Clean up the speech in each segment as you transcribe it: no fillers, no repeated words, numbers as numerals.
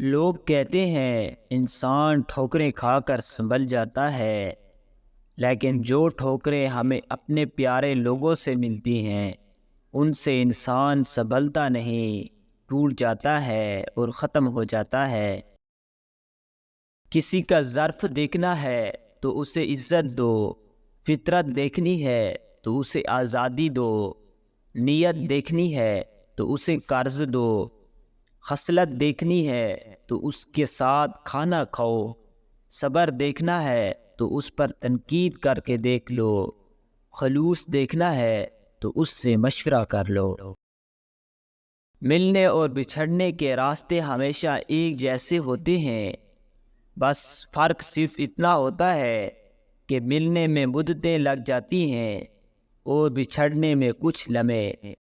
لوگ کہتے ہیں انسان ٹھوکریں کھا کر سنبھل جاتا ہے، لیکن جو ٹھوکریں ہمیں اپنے پیارے لوگوں سے ملتی ہیں ان سے انسان سنبھلتا نہیں، ٹوٹ جاتا ہے اور ختم ہو جاتا ہے۔ کسی کا ظرف دیکھنا ہے تو اسے عزت دو، فطرت دیکھنی ہے تو اسے آزادی دو، نیت دیکھنی ہے تو اسے قرض دو، خصلت دیکھنی ہے تو اس کے ساتھ کھانا کھاؤ، صبر دیکھنا ہے تو اس پر تنقید کر کے دیکھ لو، خلوص دیکھنا ہے تو اس سے مشورہ کر لو۔ ملنے اور بچھڑنے کے راستے ہمیشہ ایک جیسے ہوتے ہیں، بس فرق صرف اتنا ہوتا ہے کہ ملنے میں مدتیں لگ جاتی ہیں اور بچھڑنے میں کچھ لمحے۔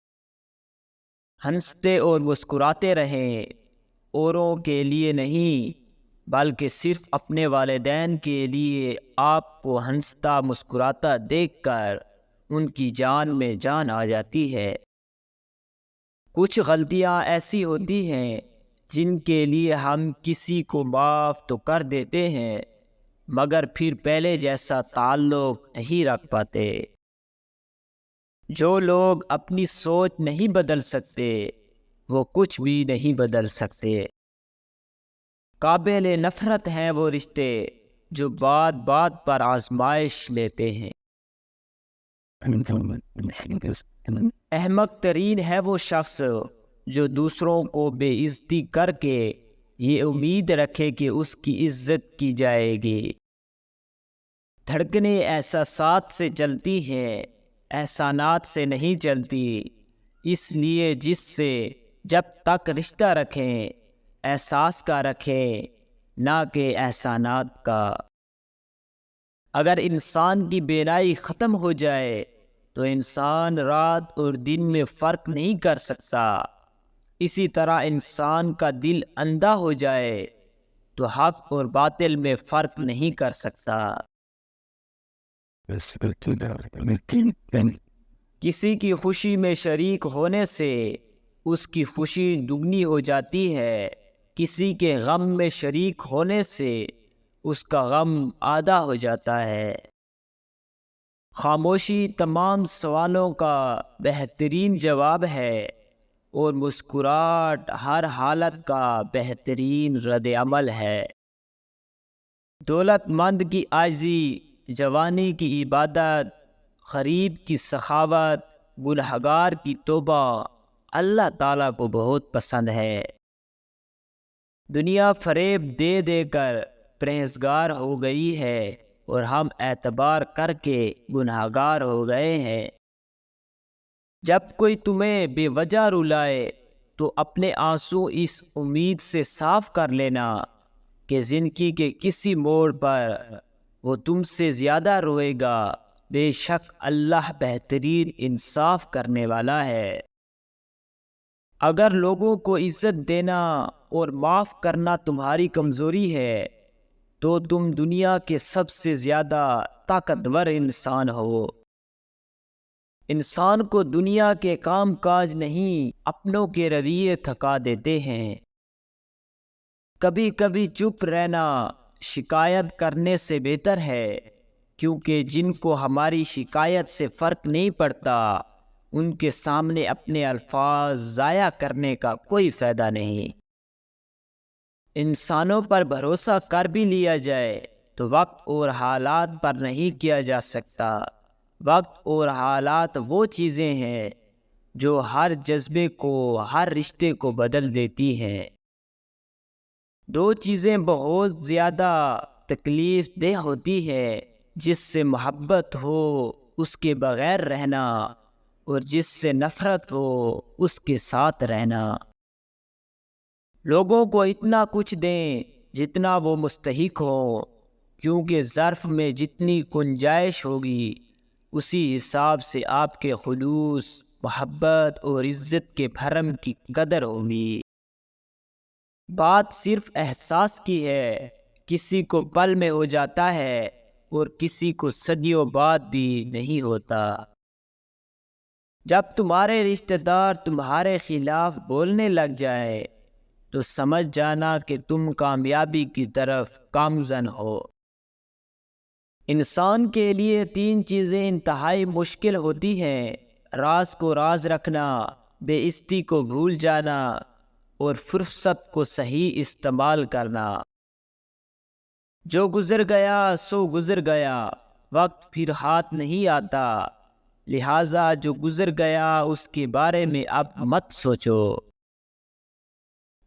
ہنستے اور مسکراتے رہیں، اوروں کے لیے نہیں بلکہ صرف اپنے والدین کے لیے۔ آپ کو ہنستا مسکراتا دیکھ کر ان کی جان میں جان آ جاتی ہے۔ کچھ غلطیاں ایسی ہوتی ہیں جن کے لیے ہم کسی کو معاف تو کر دیتے ہیں مگر پھر پہلے جیسا تعلق نہیں رکھ پاتے۔ جو لوگ اپنی سوچ نہیں بدل سکتے وہ کچھ بھی نہیں بدل سکتے۔ قابل نفرت ہیں وہ رشتے جو بات بات پر آزمائش لیتے ہیں۔ احمق ترین ہے وہ شخص جو دوسروں کو بے عزتی کر کے یہ امید رکھے کہ اس کی عزت کی جائے گی۔ دھڑکنیں احساسات سے چلتی ہیں، احسانات سے نہیں چلتی، اس لیے جس سے جب تک رشتہ رکھیں احساس کا رکھیں نہ کہ احسانات کا۔ اگر انسان کی بینائی ختم ہو جائے تو انسان رات اور دن میں فرق نہیں کر سکتا، اسی طرح انسان کا دل اندھا ہو جائے تو حق اور باطل میں فرق نہیں کر سکتا۔ کسی کی خوشی میں شریک ہونے سے اس کی خوشی دگنی ہو جاتی ہے، کسی کے غم میں شریک ہونے سے اس کا غم آدھا ہو جاتا ہے۔ خاموشی تمام سوالوں کا بہترین جواب ہے اور مسکراہٹ ہر حالت کا بہترین رد عمل ہے۔ دولت مند کی عاجزی، جوانی کی عبادت، غریب کی سخاوت، گنہگار کی توبہ اللہ تعالیٰ کو بہت پسند ہے۔ دنیا فریب دے دے کر پرہیزگار ہو گئی ہے اور ہم اعتبار کر کے گنہگار ہو گئے ہیں۔ جب کوئی تمہیں بے وجہ رلائے تو اپنے آنسو اس امید سے صاف کر لینا کہ زندگی کے کسی موڑ پر وہ تم سے زیادہ روئے گا۔ بے شک اللہ بہترین انصاف کرنے والا ہے۔ اگر لوگوں کو عزت دینا اور معاف کرنا تمہاری کمزوری ہے تو تم دنیا کے سب سے زیادہ طاقتور انسان ہو۔ انسان کو دنیا کے کام کاج نہیں اپنوں کے رویے تھکا دیتے ہیں۔ کبھی کبھی چپ رہنا شکایت کرنے سے بہتر ہے، کیونکہ جن کو ہماری شکایت سے فرق نہیں پڑتا ان کے سامنے اپنے الفاظ ضائع کرنے کا کوئی فائدہ نہیں۔ انسانوں پر بھروسہ کر بھی لیا جائے تو وقت اور حالات پر نہیں کیا جا سکتا۔ وقت اور حالات وہ چیزیں ہیں جو ہر جذبے کو، ہر رشتے کو بدل دیتی ہیں۔ دو چیزیں بہت زیادہ تکلیف دہ ہوتی ہیں، جس سے محبت ہو اس کے بغیر رہنا اور جس سے نفرت ہو اس کے ساتھ رہنا۔ لوگوں کو اتنا کچھ دیں جتنا وہ مستحق ہوں، کیونکہ ظرف میں جتنی گنجائش ہوگی اسی حساب سے آپ کے خلوص، محبت اور عزت کے بھرم کی قدر ہوگی۔ بات صرف احساس کی ہے، کسی کو پل میں ہو جاتا ہے اور کسی کو صدیوں بعد بھی نہیں ہوتا۔ جب تمہارے رشتہ دار تمہارے خلاف بولنے لگ جائے تو سمجھ جانا کہ تم کامیابی کی طرف گامزن ہو۔ انسان کے لیے 3 چیزیں انتہائی مشکل ہوتی ہیں: راز کو راز رکھنا، بے عزتی کو بھول جانا اور فرصت کو صحیح استعمال کرنا۔ جو گزر گیا سو گزر گیا، وقت پھر ہاتھ نہیں آتا، لہٰذا جو گزر گیا اس کے بارے میں اب مت سوچو۔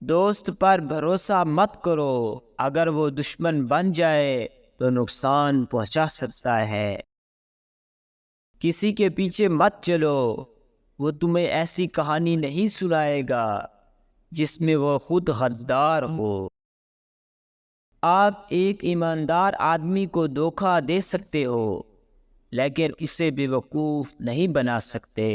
دوست پر بھروسہ مت کرو، اگر وہ دشمن بن جائے تو نقصان پہنچا سکتا ہے۔ کسی کے پیچھے مت چلو، وہ تمہیں ایسی کہانی نہیں سنائے گا جس میں وہ خود غدار ہو۔ آپ ایک ایماندار آدمی کو دھوکہ دے سکتے ہو، لیکن اسے بیوقوف نہیں بنا سکتے۔